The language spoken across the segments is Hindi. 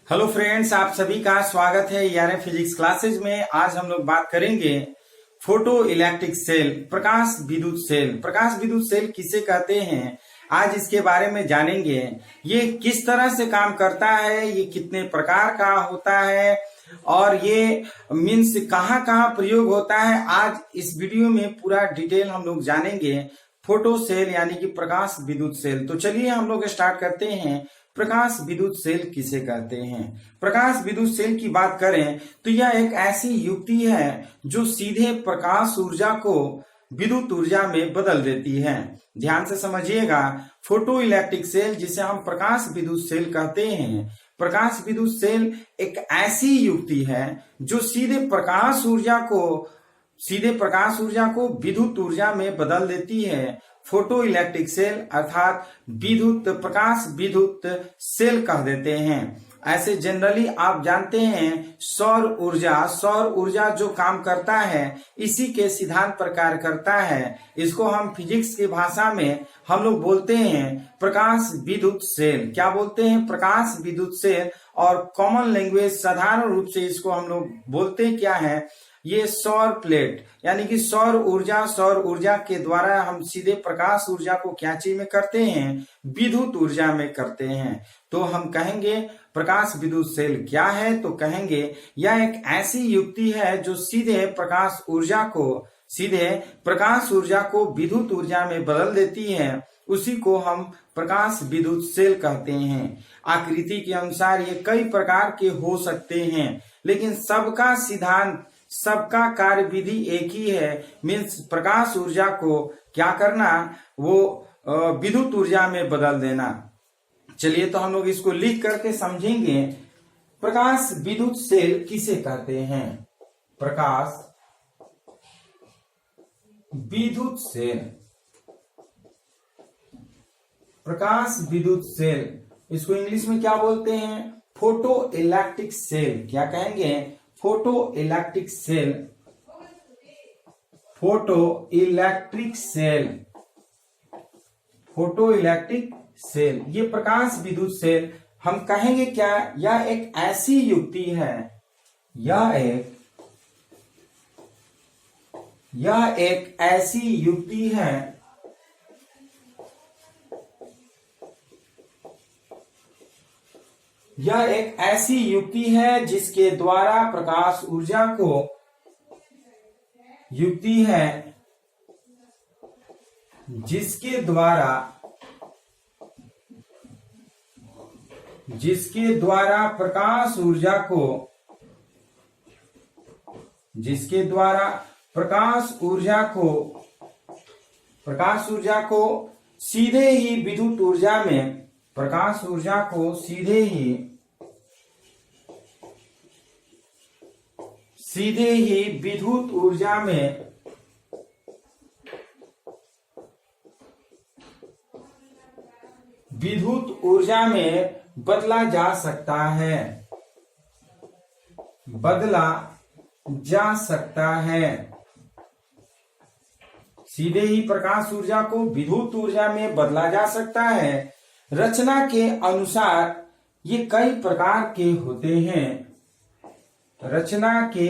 हेलो फ्रेंड्स, आप सभी का स्वागत है यार फिजिक्स क्लासेज में। आज हम लोग बात करेंगे फोटो इलेक्ट्रिक सेल, प्रकाश विद्युत सेल। प्रकाश विद्युत सेल किसे कहते हैं, आज इसके बारे में जानेंगे। ये किस तरह से काम करता है, ये कितने प्रकार का होता है और ये मीन्स कहाँ कहाँ प्रयोग होता है, आज इस वीडियो में पूरा डिटेल हम लोग जानेंगे। फोटो सेल यानी कि प्रकाश विद्युत सेल। तो चलिए हम लोग स्टार्ट करते हैं। प्रकाश विद्युत सेल किसे कहते हैं। प्रकाश विद्युत सेल की बात करें तो यह एक ऐसी युक्ति है जो सीधे प्रकाश ऊर्जा को विद्युत ऊर्जा में बदल देती है। ध्यान से समझिएगा, फोटो इलेक्ट्रिक सेल जिसे हम प्रकाश विद्युत सेल कहते हैं, प्रकाश विद्युत सेल एक ऐसी युक्ति है जो सीधे प्रकाश ऊर्जा को विद्युत ऊर्जा में बदल देती है। फोटो इलेक्ट्रिक सेल अर्थात प्रकाश विद्युत सेल कह देते हैं। ऐसे जनरली आप जानते हैं सौर ऊर्जा जो काम करता है इसी के सिद्धांत पर कार्य करता है। इसको हम फिजिक्स की भाषा में हम लोग बोलते हैं प्रकाश विद्युत सेल। क्या बोलते हैं? प्रकाश विद्युत सेल। और कॉमन लैंग्वेज साधारण रूप से इसको हम लोग बोलते क्या है, ये सौर प्लेट यानी कि सौर ऊर्जा के द्वारा हम सीधे प्रकाश ऊर्जा को क्या चीज में करते हैं, विद्युत ऊर्जा में करते हैं। तो हम कहेंगे प्रकाश विद्युत सेल क्या है, तो कहेंगे यह एक ऐसी युक्ति है जो सीधे प्रकाश ऊर्जा को विद्युत ऊर्जा में बदल देती है। उसी को हम प्रकाश विद्युत सेल कहते हैं। आकृति के अनुसार ये कई प्रकार के हो सकते हैं, लेकिन सबका कार्य विधि एक ही है, मीन्स प्रकाश ऊर्जा को क्या करना, वो विद्युत ऊर्जा में बदल देना। चलिए तो हम लोग इसको लिख करके समझेंगे। प्रकाश विद्युत सेल किसे कहते हैं? प्रकाश विद्युत सेल, प्रकाश विद्युत सेल इसको इंग्लिश में क्या बोलते हैं? Photoelectric cell. क्या कहेंगे? Photoelectric cell. Photoelectric cell, photoelectric cell, ये प्रकाश विद्युत सेल हम कहेंगे क्या, यह एक ऐसी युक्ति है, यह एक ऐसी युक्ति है जिसके द्वारा प्रकाश ऊर्जा को जिसके द्वारा प्रकाश ऊर्जा को सीधे ही विद्युत ऊर्जा में, प्रकाश ऊर्जा को सीधे ही विद्युत ऊर्जा में बदला जा सकता है। सीधे ही प्रकाश ऊर्जा को विद्युत ऊर्जा में बदला जा सकता है। रचना के अनुसार ये कई प्रकार के होते हैं। रचना के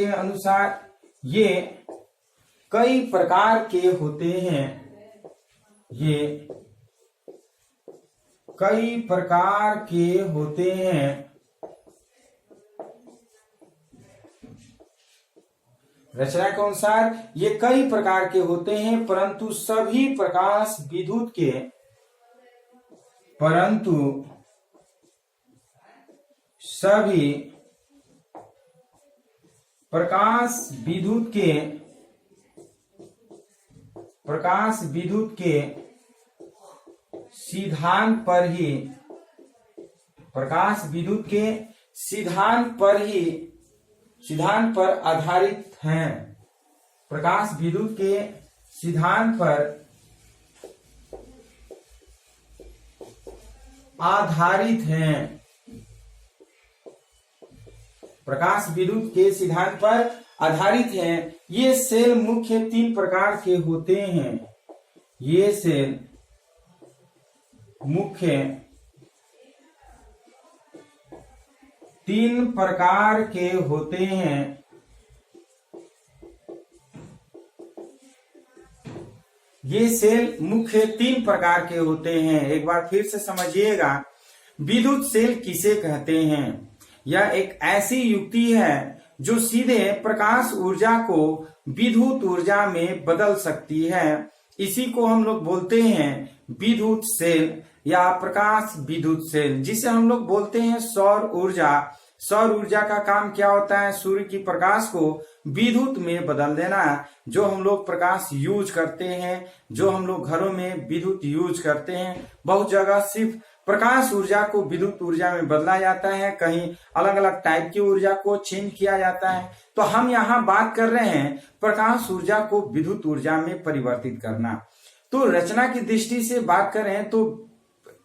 अनुसार ये कई प्रकार के होते हैं। ये कई प्रकार के होते हैं। रचना के अनुसार ये कई प्रकार के होते हैं, परंतु सभी प्रकाश विद्युत के सिद्धांत पर आधारित हैं। प्रकाश विद्युत के सिद्धांत पर आधारित हैं। प्रकाश विद्युत के सिद्धांत पर आधारित हैं। ये सेल मुख्य 3 प्रकार के होते हैं। ये सेल मुख्य 3 प्रकार के होते हैं। ये सेल मुख्य 3 प्रकार के होते हैं। एक बार फिर से समझिएगा, विद्युत सेल किसे कहते हैं? यह एक ऐसी युक्ति है जो सीधे प्रकाश ऊर्जा को विद्युत ऊर्जा में बदल सकती है। इसी को हम लोग बोलते हैं विद्युत सेल या प्रकाश विद्युत सेल, जिसे हम लोग बोलते हैं सौर ऊर्जा। सौर ऊर्जा का काम क्या होता है? सूर्य की प्रकाश को विद्युत में बदल देना। जो हम लोग प्रकाश यूज करते हैं, जो हम लोग घरों में विद्युत यूज करते हैं, बहुत जगह सिर्फ प्रकाश ऊर्जा को विद्युत ऊर्जा में बदला जाता है, कहीं अलग अलग टाइप की ऊर्जा को चेंज किया जाता है। तो हम यहाँ बात कर रहे हैं प्रकाश ऊर्जा को विद्युत ऊर्जा में परिवर्तित करना। तो रचना की दृष्टि से बात करें तो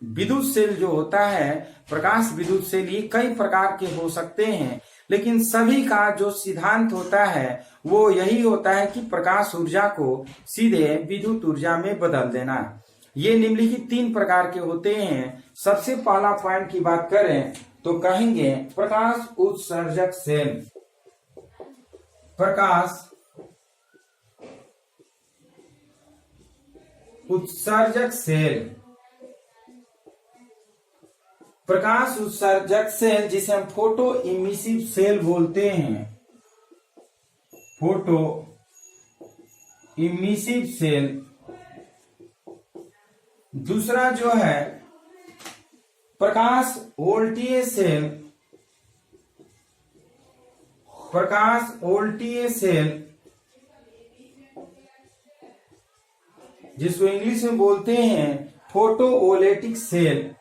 विद्युत सेल जो होता है, प्रकाश विद्युत सेल, ये कई प्रकार के हो सकते हैं, लेकिन सभी का जो सिद्धांत होता है वो यही होता है कि प्रकाश ऊर्जा को सीधे विद्युत ऊर्जा में बदल देना। ये निम्नलिखित 3 प्रकार के होते हैं। सबसे पहला पॉइंट की बात करें तो कहेंगे प्रकाश उत्सर्जक सेल। प्रकाश उत्सर्जक सेल, प्रकाश उत्सर्जक सेल जिसे हम फोटो इमिसिव सेल बोलते हैं। Photoemissive cell. दूसरा जो है प्रकाश वोल्टीय सेल। प्रकाश वोल्टीय सेल जिसको इंग्लिश में बोलते हैं photovoltaic cell.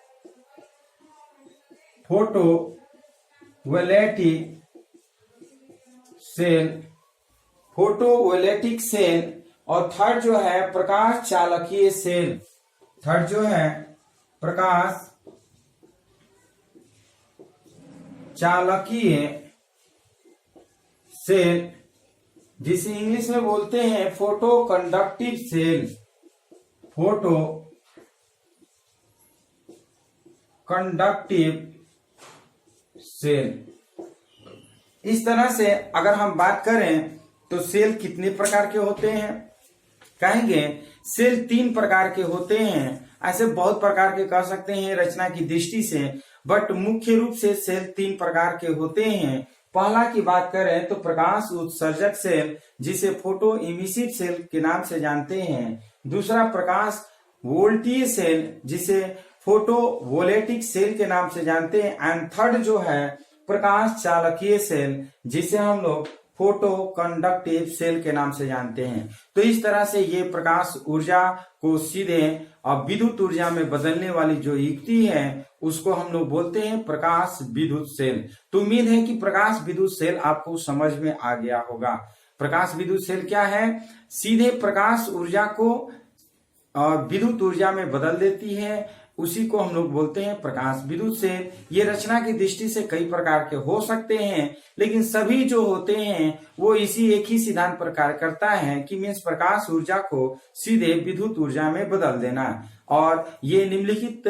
Photovoltaic cell, photovoltaic cell. और थर्ड जो है प्रकाश चालकीय सेल। थर्ड जो है प्रकाश चालकीय सेल, जिसे इंग्लिश में बोलते हैं photoconductive cell. Photoconductive cell. इस तरह से अगर हम बात करें तो सेल कितने प्रकार के होते हैं? कहेंगे सेल 3 प्रकार के होते हैं। ऐसे बहुत प्रकार के कह सकते हैं रचना की दृष्टि से, बट मुख्य रूप से सेल 3 प्रकार के होते हैं। पहला की बात करें तो प्रकाश उत्सर्जक सेल, जिसे फोटो इमिसिव सेल के नाम से जानते हैं। दूसरा प्रकाश वोल्टीय सेल, जिसे फोटोवोल्टिक सेल के नाम से जानते हैं। एंड थर्ड जो है प्रकाश चालकीय सेल, जिसे हम लोग फोटो कंडक्टिव सेल के नाम से जानते हैं। तो इस तरह से ये प्रकाश ऊर्जा को सीधे विद्युत ऊर्जा में बदलने वाली जो युक्ति है उसको हम लोग बोलते हैं प्रकाश विद्युत सेल। तो उम्मीद है कि प्रकाश विद्युत सेल आपको समझ में आ गया होगा। प्रकाश विद्युत सेल क्या है? सीधे प्रकाश ऊर्जा को विद्युत ऊर्जा में बदल देती है, उसी को हम लोग बोलते हैं प्रकाश विद्युत सेल। ये रचना की दृष्टि से कई प्रकार के हो सकते हैं, लेकिन सभी जो होते हैं वो इसी एक ही सिद्धांत पर कार्य करता है कि मीन्स प्रकाश ऊर्जा को सीधे विद्युत ऊर्जा में बदल देना। और ये निम्नलिखित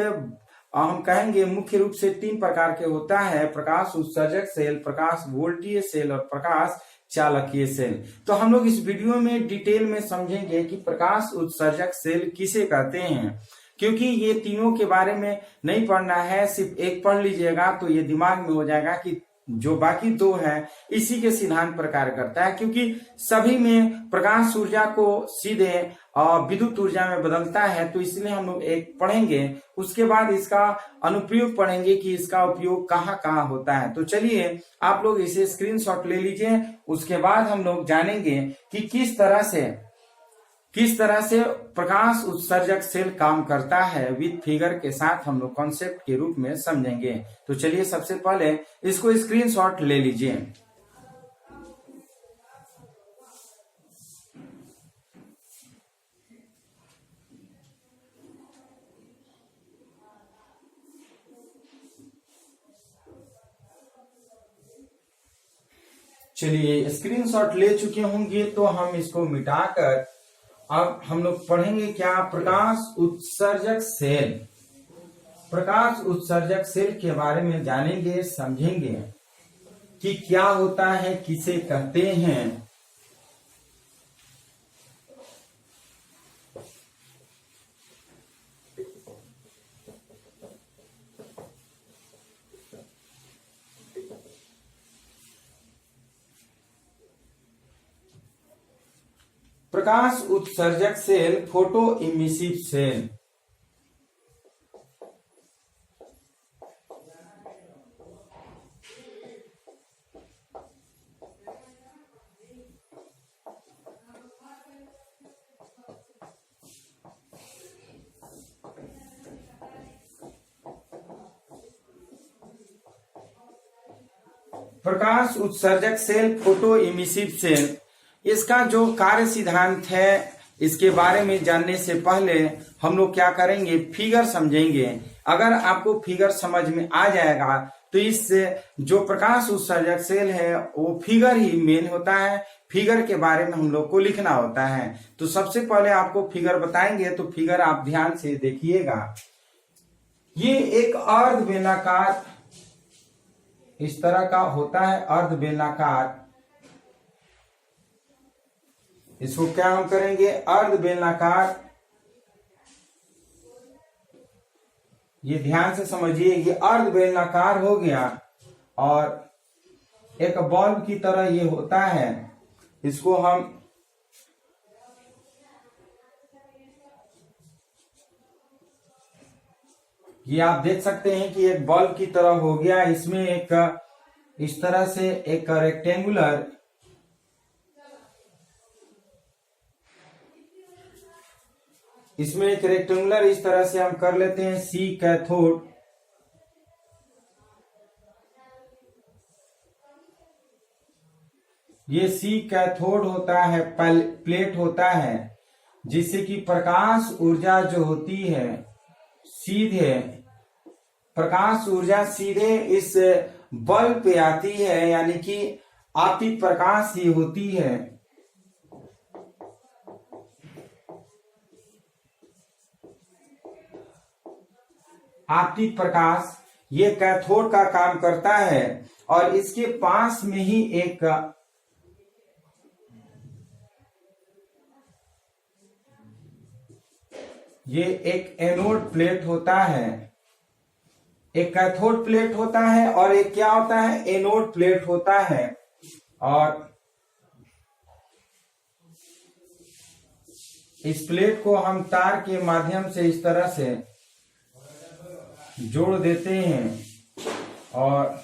हम कहेंगे मुख्य रूप से 3 प्रकार के होता है: प्रकाश उत्सर्जक सेल, प्रकाश वोल्टीय सेल और प्रकाश चालकीय सेल। तो हम लोग इस वीडियो में डिटेल में समझेंगे कि प्रकाश उत्सर्जक सेल किसे कहते हैं। क्योंकि ये तीनों के बारे में नहीं पढ़ना है, सिर्फ एक पढ़ लीजिएगा तो ये दिमाग में हो जाएगा कि जो बाकी 2 है इसी के सिद्धांत पर कार्य करता है। क्योंकि सभी में प्रकाश ऊर्जा को सीधे विद्युत ऊर्जा में बदलता है, तो इसलिए हम लोग एक पढ़ेंगे, उसके बाद इसका अनुप्रयोग पढ़ेंगे कि इसका उपयोग कहाँ कहाँ होता है। तो चलिए आप लोग इसे स्क्रीनशॉट ले लीजिए, उसके बाद हम लोग जानेंगे कि किस तरह से प्रकाश उत्सर्जक सेल काम करता है। विद फिगर के साथ हम लोग कॉन्सेप्ट के रूप में समझेंगे। तो चलिए सबसे पहले इसको स्क्रीनशॉट ले लीजिए। चलिए स्क्रीनशॉट ले चुके होंगे तो हम इसको मिटाकर अब हम लोग पढ़ेंगे क्या? प्रकाश उत्सर्जक सेल। प्रकाश उत्सर्जक सेल के बारे में जानेंगे, समझेंगे कि क्या होता है, किसे कहते हैं। प्रकाश उत्सर्जक सेल, फोटो इमिसिव सेल। प्रकाश उत्सर्जक सेल, फोटो इमिसिव सेल, इसका जो कार्य सिद्धांत है इसके बारे में जानने से पहले हम लोग क्या करेंगे, फिगर समझेंगे। अगर आपको फिगर समझ में आ जाएगा तो इस जो प्रकाश उत्सर्जक सेल है वो फिगर ही मेन होता है, फिगर के बारे में हम लोग को लिखना होता है। तो सबसे पहले आपको फिगर बताएंगे, तो फिगर आप ध्यान से देखिएगा। ये एक अर्ध बेलनाकार इस तरह का होता है, अर्ध बेलनाकार। इसको क्या हम करेंगे, अर्ध बेलनाकार। ये ध्यान से समझिए, ये अर्ध बेलनाकार हो गया और एक बल्ब की तरह ये होता है। इसको हम ये आप देख सकते हैं कि एक बल्ब की तरह हो गया। इसमें एक इस तरह से एक रेक्टेंगुलर इस तरह से हम कर लेते हैं सी कैथोड। ये सी कैथोड होता है, प्लेट होता है, जिससे कि प्रकाश ऊर्जा जो होती है प्रकाश ऊर्जा सीधे इस बल्ब पे आती है, यानी कि आपतित प्रकाश ही होती है। आपतित प्रकाश ये कैथोड का काम करता है और इसके पास में ही एक एनोड प्लेट होता है। एक कैथोड प्लेट होता है और एक क्या होता है, एनोड प्लेट होता है। और इस प्लेट को हम तार के माध्यम से इस तरह से जोड़ देते हैं और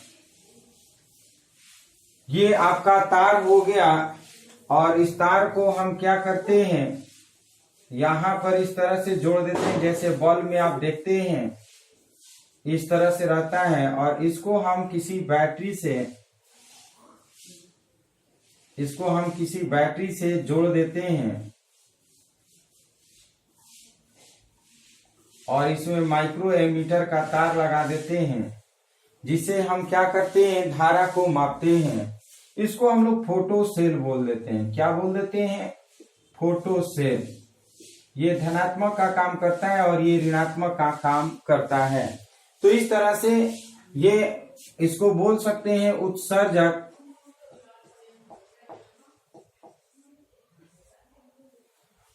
ये आपका तार हो गया। और इस तार को हम क्या करते हैं, यहां पर इस तरह से जोड़ देते हैं, जैसे बल्ब में आप देखते हैं इस तरह से रहता है। और इसको हम किसी बैटरी से जोड़ देते हैं और इसमें माइक्रो एमीटर का तार लगा देते हैं, जिससे हम क्या करते हैं, धारा को मापते हैं। इसको हम लोग फोटो सेल बोल देते हैं। क्या बोल देते हैं, फोटो सेल। ये धनात्मक का काम करता है और ये ऋणात्मक का काम करता है। तो इस तरह से ये इसको बोल सकते हैं उत्सर्जक।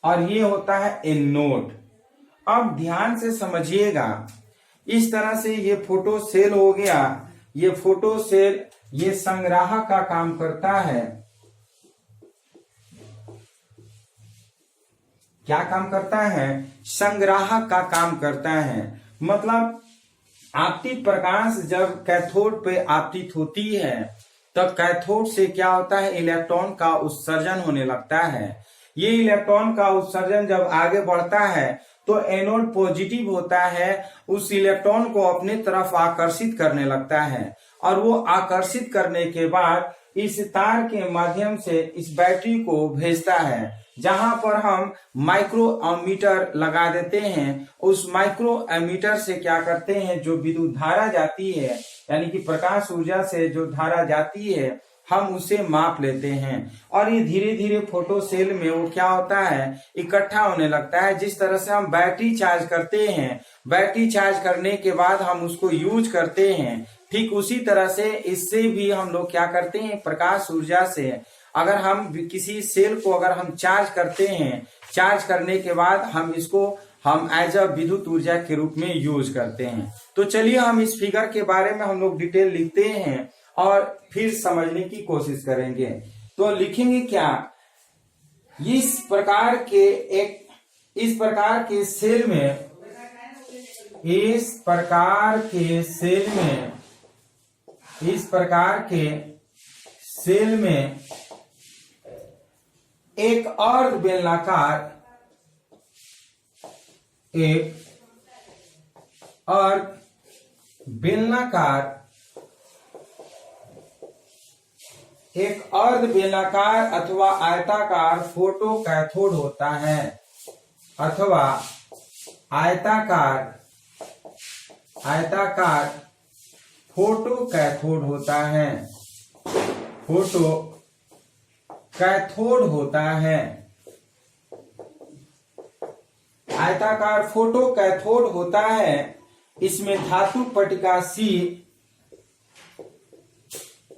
और ये होता है एनोड। अब ध्यान से समझिएगा, इस तरह से ये फोटो सेल हो गया। ये फोटो सेल ये संग्राहक का काम करता है। क्या काम करता है, संग्राहक का काम करता है। मतलब आपतित प्रकाश जब कैथोड पे आपतित होती है तब कैथोड से क्या होता है, इलेक्ट्रॉन का उत्सर्जन होने लगता है। ये इलेक्ट्रॉन का उत्सर्जन जब आगे बढ़ता है तो एनोड पॉजिटिव होता है, उस इलेक्ट्रॉन को अपने तरफ आकर्षित करने लगता है। और वो आकर्षित करने के बाद इस तार के माध्यम से इस बैटरी को भेजता है, जहां पर हम माइक्रो एमीटर लगा देते हैं। उस माइक्रो एमीटर से क्या करते हैं, जो विद्युत धारा जाती है, यानी कि प्रकाश ऊर्जा से जो धारा जाती है, हम उसे माप लेते हैं और ये धीरे धीरे फोटो सेल में वो क्या होता है, इकट्ठा होने लगता है। जिस तरह से हम बैटरी चार्ज करते हैं, बैटरी चार्ज करने के बाद हम उसको यूज करते हैं, ठीक उसी तरह से इससे भी हम लोग क्या करते हैं, प्रकाश ऊर्जा से अगर हम किसी सेल को अगर हम चार्ज करते हैं, चार्ज करने के बाद हम इसको हम एज अ विद्युत ऊर्जा के रूप में यूज करते हैं। तो चलिए हम इस फिगर के बारे में हम लोग डिटेल लिखते हैं और फिर समझने की कोशिश करेंगे। तो लिखेंगे क्या, इस प्रकार के सेल में, इस प्रकार के सेल में एक अर्ध बेलनाकार अथवा आयताकार फोटो कैथोड होता है, अथवा आयताकार फोटो कैथोड होता है, फोटो कैथोड होता है। आयताकार फोटो कैथोड होता है। इसमें धातु पट्टिका C,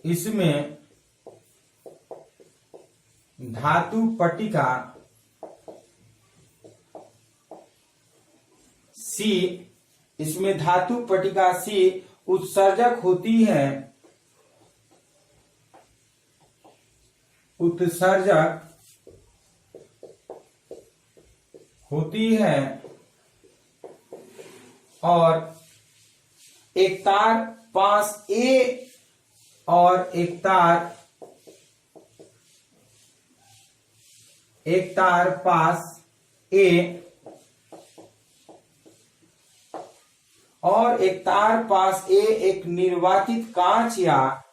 इसमें धातु पट्टिका C उत्सर्जक होती है, और एक तार पास A और एक तार पास A और एक तार पास A एक निर्वातित कांच या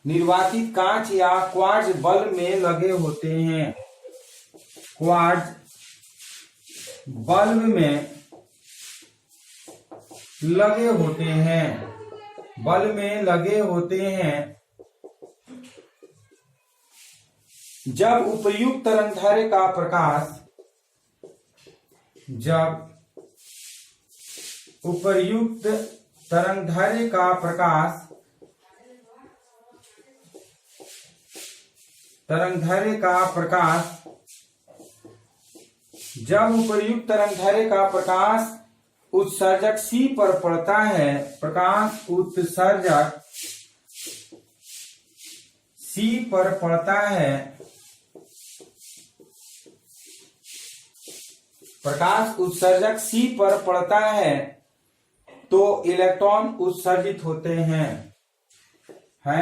निर्वातित कांच या क्वार्ट्ज बल्ब में लगे होते हैं, क्वार्ट्ज बल्ब में लगे होते हैं। जब उपर्युक्त तरंगदैर्घ्य का प्रकाश, जब उपर्युक्त तरंगदैर्घ्य का प्रकाश उत्सर्जक C पर पड़ता है, प्रकाश उत्सर्जक C पर पड़ता है, प्रकाश उत्सर्जक C पर पड़ता है तो इलेक्ट्रॉन उत्सर्जित होते हैं,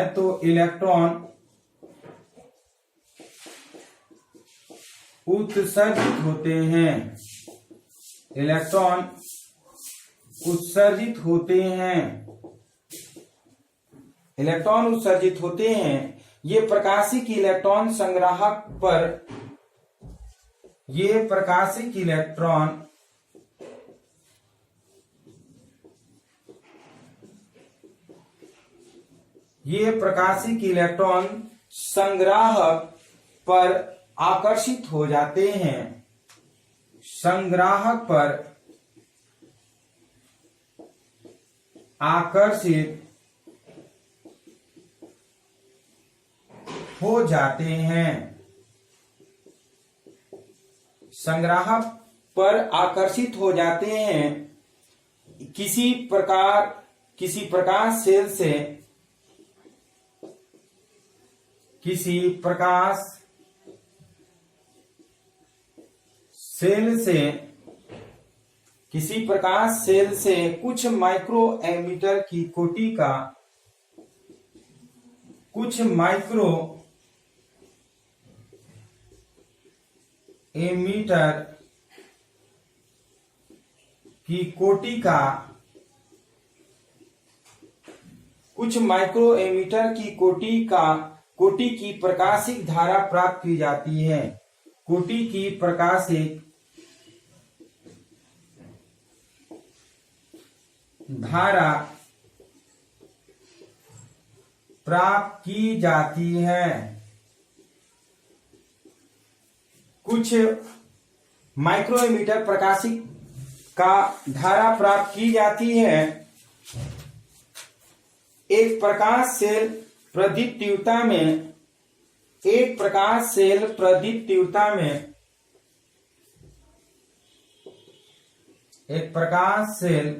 तो इलेक्ट्रॉन उत्सर्जित होते हैं, इलेक्ट्रॉन उत्सर्जित होते हैं, इलेक्ट्रॉन उत्सर्जित होते हैं। ये प्रकाशिक इलेक्ट्रॉन संग्राहक पर, ये प्रकाशिक इलेक्ट्रॉन संग्राहक पर आकर्षित हो जाते हैं, संग्राहक पर आकर्षित हो जाते हैं, संग्राहक पर आकर्षित हो जाते हैं। किसी प्रकाश सेल से, किसी प्रकाश सेल से कुछ माइक्रो एमीटर की कोटि का, कुछ माइक्रो एमीटर की कोटि का, कुछ माइक्रो एमीटर की कोटि की प्रकाशिक धारा प्राप्त की जाती है, कोटि की प्रकाशिक धारा प्राप्त की जाती है। कुछ माइक्रोमीटर प्रकाशिक का धारा प्राप्त की जाती है। एक प्रकाश सेल प्रदीप्त तीव्रता में एक प्रकाश सेल प्रदीप्त तीव्रता में एक प्रकाश सेल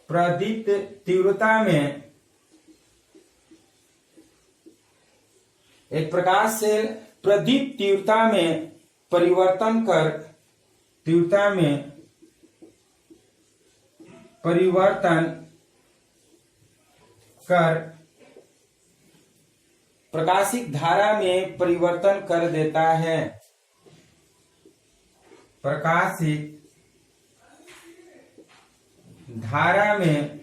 प्रदीप्त तीव्रता में एक प्रकाश सेल प्रदीप्त तीव्रता में परिवर्तन कर तीव्रता में परिवर्तन कर प्रकाशिक धारा में परिवर्तन कर देता है। प्रकाशिक धारा में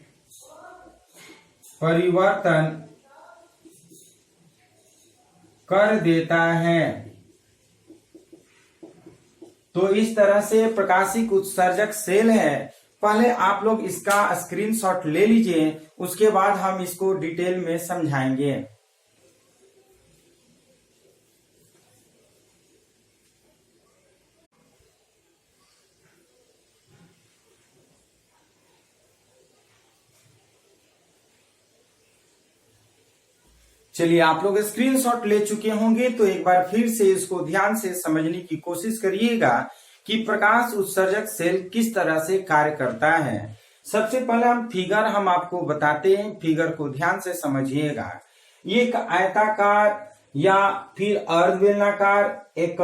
परिवर्तन कर देता है। तो इस तरह से प्रकाशिक उत्सर्जक सेल है। पहले आप लोग इसका स्क्रीनशॉट ले लीजिए, उसके बाद हम इसको डिटेल में समझाएंगे। चलिए, आप लोग स्क्रीनशॉट ले चुके होंगे तो एक बार फिर से इसको ध्यान से समझने की कोशिश करिएगा कि प्रकाश उत्सर्जक सेल किस तरह से कार्य करता है। सबसे पहले हम आपको बताते हैं, फिगर को ध्यान से समझिएगा। ये एक आयताकार या फिर अर्धबेलनाकार एक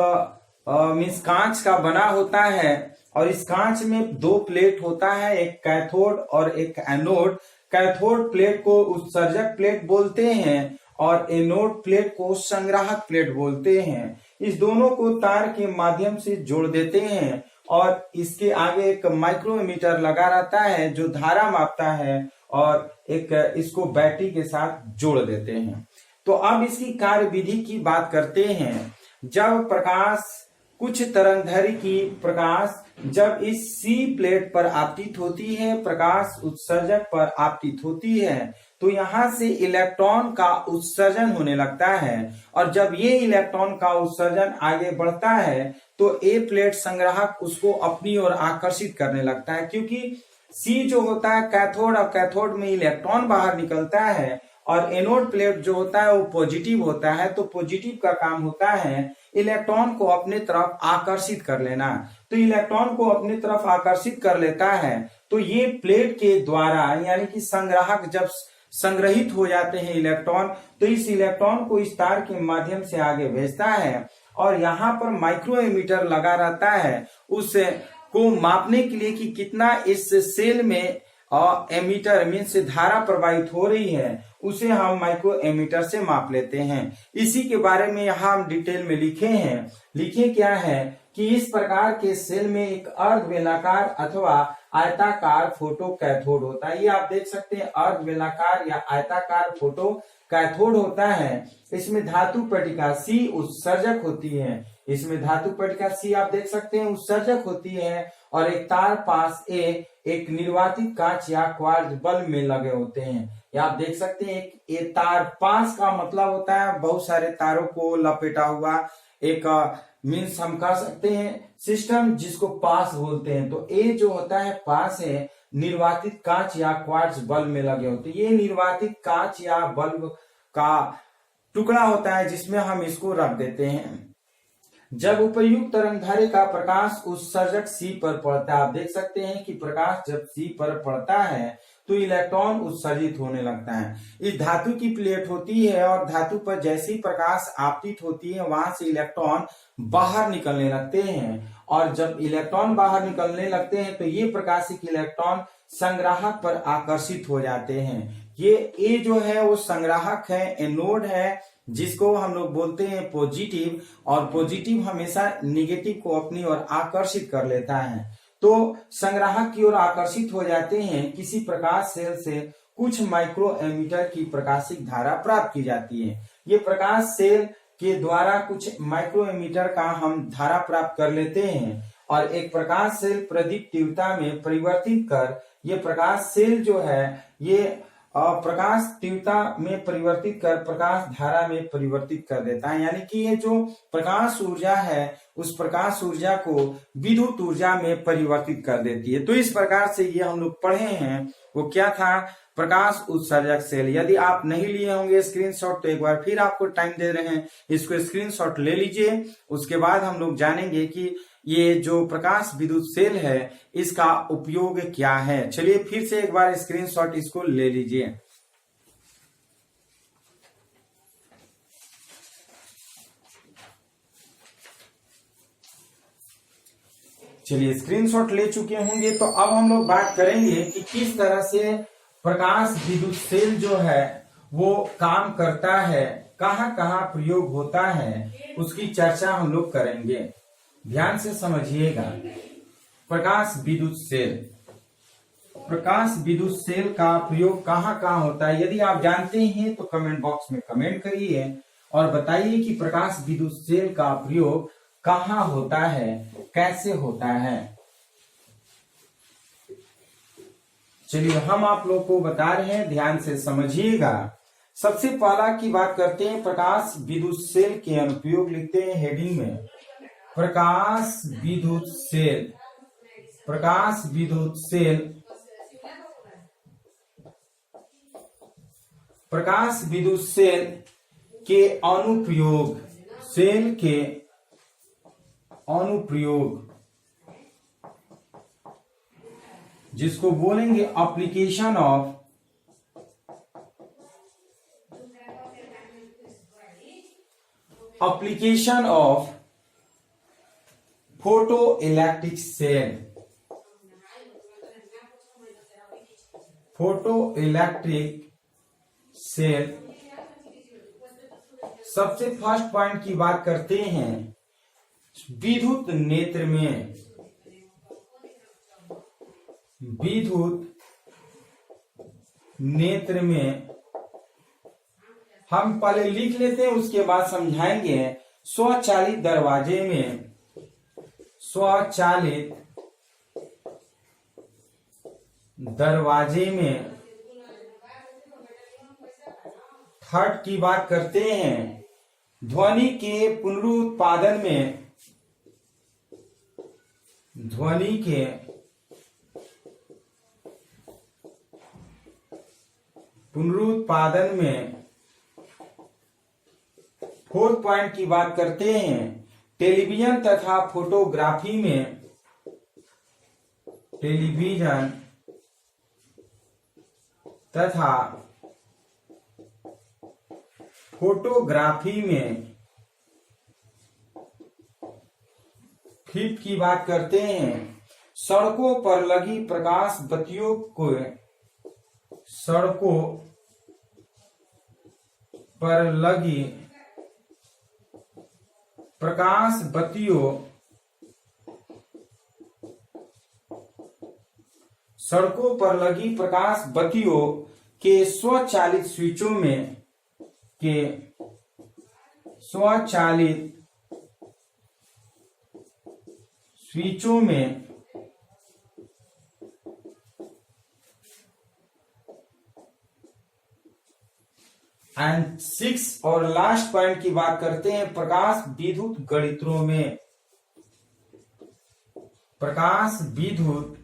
मीन्स कांच का बना होता है और इस कांच में दो प्लेट होता है, एक कैथोड और एक एनोड। कैथोड प्लेट को उत्सर्जक प्लेट बोलते हैं और एनोड प्लेट को संग्राहक प्लेट बोलते हैं। इस दोनों को तार के माध्यम से जोड़ देते हैं और इसके आगे एक माइक्रोमीटर लगा रहता है जो धारा मापता है और एक इसको बैटरी के साथ जोड़ देते हैं। तो अब इसकी कार्य विधि की बात करते हैं। जब प्रकाश कुछ तरंगदैर्घ्य की प्रकाश जब इस सी प्लेट पर आपतित होती है, प्रकाश उत्सर्जक पर आपतित होती है, तो यहाँ से इलेक्ट्रॉन का उत्सर्जन होने लगता है और जब ये इलेक्ट्रॉन का उत्सर्जन आगे बढ़ता है तो ए प्लेट संग्राहक उसको अपनी ओर आकर्षित करने लगता है, क्योंकि सी जो होता है कैथोड और कैथोड में इलेक्ट्रॉन बाहर निकलता है और एनोड प्लेट जो होता है वो पॉजिटिव होता है। तो पॉजिटिव का काम होता है इलेक्ट्रॉन को अपने तरफ आकर्षित कर लेना। तो इलेक्ट्रॉन को अपने तरफ आकर्षित कर लेता है तो ये प्लेट के द्वारा यानी कि संग्राहक जब संग्रहित हो जाते हैं इलेक्ट्रॉन, तो इस इलेक्ट्रॉन को इस तार के माध्यम से आगे भेजता है और यहाँ पर माइक्रोमीटर लगा रहता है उस को मापने के लिए कि कितना इस सेल में एमीटर मीन्स धारा प्रवाहित हो रही है, उसे हम माइक्रो एमीटर से माप लेते हैं। इसी के बारे में यहाँ हम डिटेल में लिखे क्या है कि इस प्रकार के सेल में एक अर्धबेलनाकार अथवा आयताकार फोटो कैथोड होता है। ये आप देख सकते हैं अर्धबेलनाकार या आयताकार फोटो कैथोड होता है। इसमें धातु पट्टिका सी उत्सर्जक होती है। इसमें धातु पट्टिका सी आप देख सकते हैं उत्सर्जक होती है और एक तार पास ए एक निर्वातित कांच या क्वार्ट्ज बल्ब में लगे होते हैं। या आप देख सकते हैं एक तार पास का मतलब होता है बहुत सारे तारों को लपेटा हुआ एक मीन्स हम कह सकते हैं सिस्टम जिसको पास बोलते हैं। तो ए जो होता है पास है निर्वातित कांच या क्वार्ट्ज बल्ब में लगे होते हैं। ये निर्वातित कांच या बल्ब का टुकड़ा होता है जिसमें हम इसको रख देते हैं। जब उपयुक्त तरंगदैर्घ्य का प्रकाश उत्सर्जक सी पर पड़ता है, आप देख सकते हैं कि प्रकाश जब सी पर पड़ता है तो इलेक्ट्रॉन उत्सर्जित होने लगता है। इस धातु की प्लेट होती है और धातु पर जैसी प्रकाश आपतित होती है वहां से इलेक्ट्रॉन बाहर निकलने लगते हैं और जब इलेक्ट्रॉन बाहर निकलने लगते हैं तो ये प्रकाशिक इलेक्ट्रॉन संग्राहक पर आकर्षित हो जाते हैं। ये ए जो है वो संग्राहक है, एनोड है जिसको हम लोग बोलते हैं पॉजिटिव, और पॉजिटिव हमेशा नेगेटिव को अपनी ओर आकर्षित कर लेता है। तो संग्राहक की ओर आकर्षित हो जाते हैं। किसी प्रकाश सेल से कुछ माइक्रो एमीटर की प्रकाशिक धारा प्राप्त की जाती है। ये प्रकाश सेल के द्वारा कुछ माइक्रो एमीटर का हम धारा प्राप्त कर लेते हैं और एक प्रकाश सेल प्रदीप तीव्रता में परिवर्तित कर ये प्रकाश सेल जो है ये प्रकाश तीव्रता में परिवर्तित कर प्रकाश धारा में परिवर्तित कर देता है। यानी कि ये जो प्रकाश ऊर्जा है उस प्रकाश ऊर्जा को विद्युत ऊर्जा में परिवर्तित कर देती है। तो इस प्रकार से ये हम लोग पढ़े हैं, वो क्या था, प्रकाश उत्सर्जक सेल। यदि आप नहीं लिए होंगे स्क्रीनशॉट तो एक बार फिर आपको टाइम दे रहे हैं, इसको स्क्रीनशॉट ले लीजिए। उसके बाद हम लोग जानेंगे कि ये जो प्रकाश विद्युत सेल है इसका उपयोग क्या है। चलिए फिर से एक बार स्क्रीनशॉट इसको ले लीजिए। चलिए स्क्रीनशॉट ले चुके होंगे तो अब हम लोग बात करेंगे कि किस तरह से प्रकाश विद्युत सेल जो है वो काम करता है, कहाँ कहाँ प्रयोग होता है, उसकी चर्चा हम लोग करेंगे। ध्यान से समझिएगा। प्रकाश विद्युत सेल, प्रकाश विद्युत सेल का प्रयोग कहाँ कहाँ होता है, यदि आप जानते हैं तो कमेंट बॉक्स में कमेंट करिए और बताइए कि प्रकाश विद्युत सेल का प्रयोग कहाँ होता है, कैसे होता है। चलिए हम आप लोग को बता रहे हैं, ध्यान से समझिएगा। सबसे पहला की बात करते हैं, प्रकाश विद्युत सेल के अनुप्रयोग लिखते हैं हेडिंग में, प्रकाश विद्युत सेल, प्रकाश विद्युत सेल, प्रकाश विद्युत सेल के अनुप्रयोग, सेल के अनुप्रयोग जिसको बोलेंगे application of, application of photoelectric cell, photoelectric cell. सबसे फर्स्ट पॉइंट की बात करते हैं, विद्युत नेत्र में, विद्युत नेत्र में हम पहले लिख लेते हैं उसके बाद समझाएंगे। स्वचालित दरवाजे में, स्वचालित दरवाजे में थर्ड की बात करते हैं, ध्वनि के पुनरुत्पादन में, ध्वनि के पुनरुत्पादन में। फोर्थ पॉइंट की बात करते हैं, टेलीविजन तथा फोटोग्राफी में, टेलीविजन तथा फोटोग्राफी में। फिफ्थ की बात करते हैं, सड़कों पर लगी प्रकाश बत्तियों को, सड़कों पर लगी प्रकाश बत्तियों, सड़कों पर लगी प्रकाश बत्तियों के स्वचालित स्विचों में, के स्वचालित स्विचों में। एंड सिक्स और लास्ट पॉइंट की बात करते हैं, प्रकाश विद्युत गणित्रों में, प्रकाश विद्युत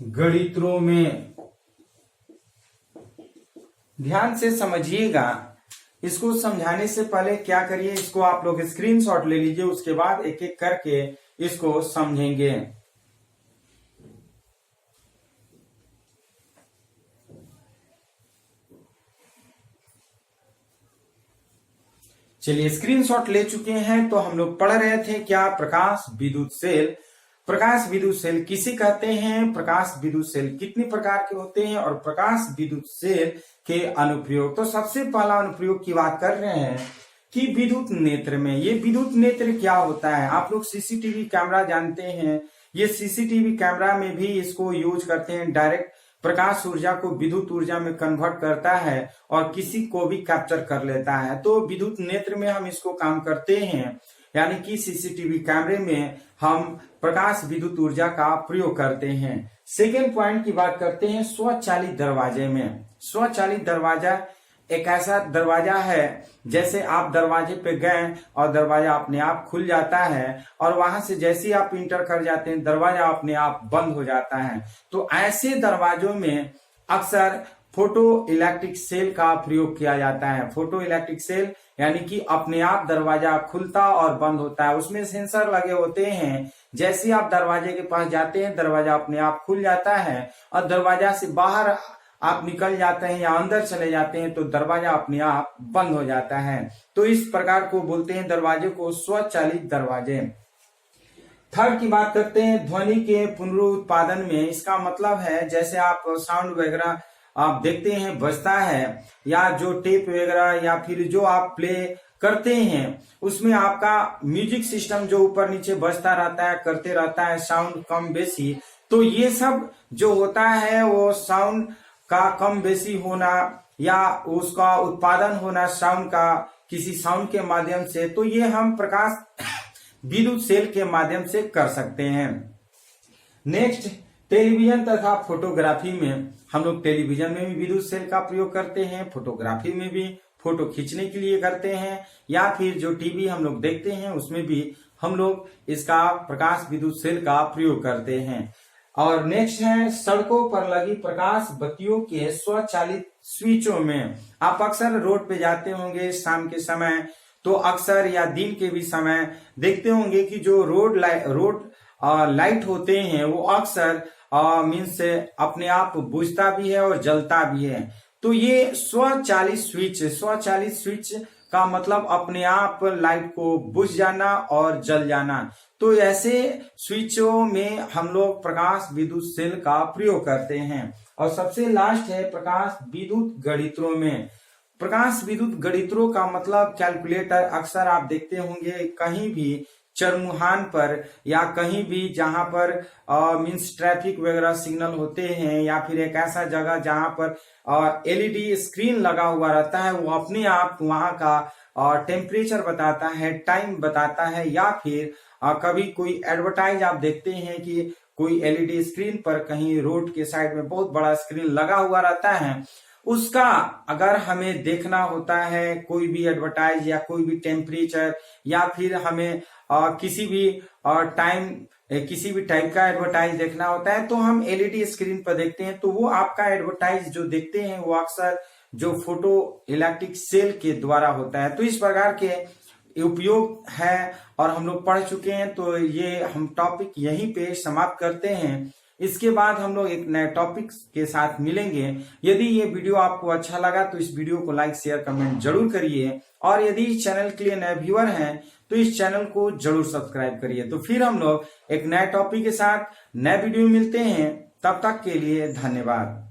गणित्रों में। ध्यान से समझिएगा। इसको समझाने से पहले क्या करिए, इसको आप लोग स्क्रीनशॉट ले लीजिए, उसके बाद एक एक करके इसको समझेंगे। चलिए स्क्रीनशॉट ले चुके हैं तो हम लोग पढ़ रहे थे क्या, प्रकाश विद्युत सेल। प्रकाश विद्युत सेल किसे कहते हैं, प्रकाश विद्युत सेल कितने प्रकार के होते हैं और प्रकाश विद्युत सेल के अनुप्रयोग। तो सबसे पहला अनुप्रयोग की बात कर रहे हैं कि विद्युत नेत्र में। ये विद्युत नेत्र क्या होता है, आप लोग सीसीटीवी कैमरा जानते हैं, ये सीसीटीवी कैमरा में भी इसको यूज करते हैं, डायरेक्ट प्रकाश ऊर्जा को विद्युत ऊर्जा में कन्वर्ट करता है और किसी को भी कैप्चर कर लेता है। तो विद्युत नेत्र में हम इसको काम करते हैं, यानी कि सीसीटीवी कैमरे में हम प्रकाश विद्युत ऊर्जा का प्रयोग करते हैं। सेकेंड पॉइंट की बात करते हैं स्वचालित दरवाजे में। स्वचालित दरवाजा एक ऐसा दरवाजा है जैसे आप दरवाजे पे गए और दरवाजा अपने आप खुल जाता है और वहां से जैसे ही आप इंटर कर जाते हैं दरवाजा अपने आप बंद हो जाता है। तो ऐसे दरवाजों में अक्सर फोटो इलेक्ट्रिक सेल का प्रयोग किया जाता है। फोटो इलेक्ट्रिक सेल यानी कि अपने आप दरवाजा खुलता और बंद होता है, उसमें सेंसर लगे होते हैं। जैसे ही आप दरवाजे के पास जाते हैं दरवाजा अपने आप खुल जाता है और दरवाजा से बाहर आप निकल जाते हैं या अंदर चले जाते हैं तो दरवाजा अपने आप बंद हो जाता है। तो इस प्रकार को बोलते हैं दरवाजे को स्वचालित दरवाजे। थर्ड की बात करते हैं ध्वनि के पुनरुत्पादन में। इसका मतलब है जैसे आप साउंड वगैरह आप देखते हैं बजता है या जो टेप वगैरह या फिर जो आप प्ले करते हैं उसमें आपका म्यूजिक सिस्टम जो ऊपर नीचे बजता रहता है करते रहता है साउंड कम बेसी। तो ये सब जो होता है वो साउंड का कम बेसी होना या उसका उत्पादन होना साउंड का किसी साउंड के माध्यम से, तो ये हम प्रकाश विद्युत सेल के माध्यम से कर सकते हैं। नेक्स्ट टेलीविजन तथा फोटोग्राफी में हम लोग टेलीविजन में भी विद्युत सेल का प्रयोग करते हैं, फोटोग्राफी में भी फोटो खींचने के लिए करते हैं या फिर जो टीवी हम लोग देखते हैं उसमें भी हम लोग इसका प्रकाश विद्युत सेल का प्रयोग करते हैं। और नेक्स्ट है सड़कों पर लगी प्रकाश बत्तियों के स्वचालित स्विचों में। आप अक्सर रोड पे जाते होंगे शाम के समय तो अक्सर या दिन के भी समय देखते होंगे कि जो रोड लाइट होते हैं वो अक्सर मीन्स से अपने आप बुझता भी है और जलता भी है। तो ये स्वचालित स्विच का मतलब अपने आप लाइट को बुझ जाना और जल जाना। तो ऐसे स्विचों में हम लोग प्रकाश विद्युत सेल का प्रयोग करते हैं। और सबसे लास्ट है प्रकाश विद्युत गणित्रों में। प्रकाश विद्युत गणित्रों का मतलब कैलकुलेटर। अक्सर आप देखते होंगे कहीं भी चरमुहान पर या कहीं भी जहां पर मीन्स ट्रैफिक वगैरह सिग्नल होते हैं या फिर एक ऐसा जगह जहां पर एलईडी स्क्रीन लगा हुआ रहता है, वो अपने आप वहां का टेम्परेचर बताता है, टाइम बताता है। या फिर कभी कोई एडवर्टाइज आप देखते हैं कि कोई एलईडी स्क्रीन पर कहीं रोड के साइड में बहुत बड़ा स्क्रीन लगा हुआ रहता है, उसका अगर हमें देखना होता है कोई भी एडवर्टाइज या कोई भी टेम्परेचर या फिर हमें किसी भी किसी भी टाइप का एडवर्टाइज देखना होता है तो हम एलईडी स्क्रीन पर देखते हैं। तो वो आपका एडवर्टाइज जो देखते हैं वो अक्सर जो फोटो इलेक्ट्रिक सेल के द्वारा होता है। तो इस प्रकार के उपयोग है और हम लोग पढ़ चुके हैं। तो ये हम टॉपिक यहीं पे समाप्त करते हैं। इसके बाद हम लोग एक नए टॉपिक के साथ मिलेंगे। यदि ये वीडियो आपको अच्छा लगा तो इस वीडियो को लाइक शेयर कमेंट जरूर करिए और यदि इस चैनल के लिए नए व्यूअर हैं तो इस चैनल को जरूर सब्सक्राइब करिए। तो फिर हम लोग एक नए टॉपिक के साथ नए वीडियो मिलते हैं। तब तक के लिए धन्यवाद।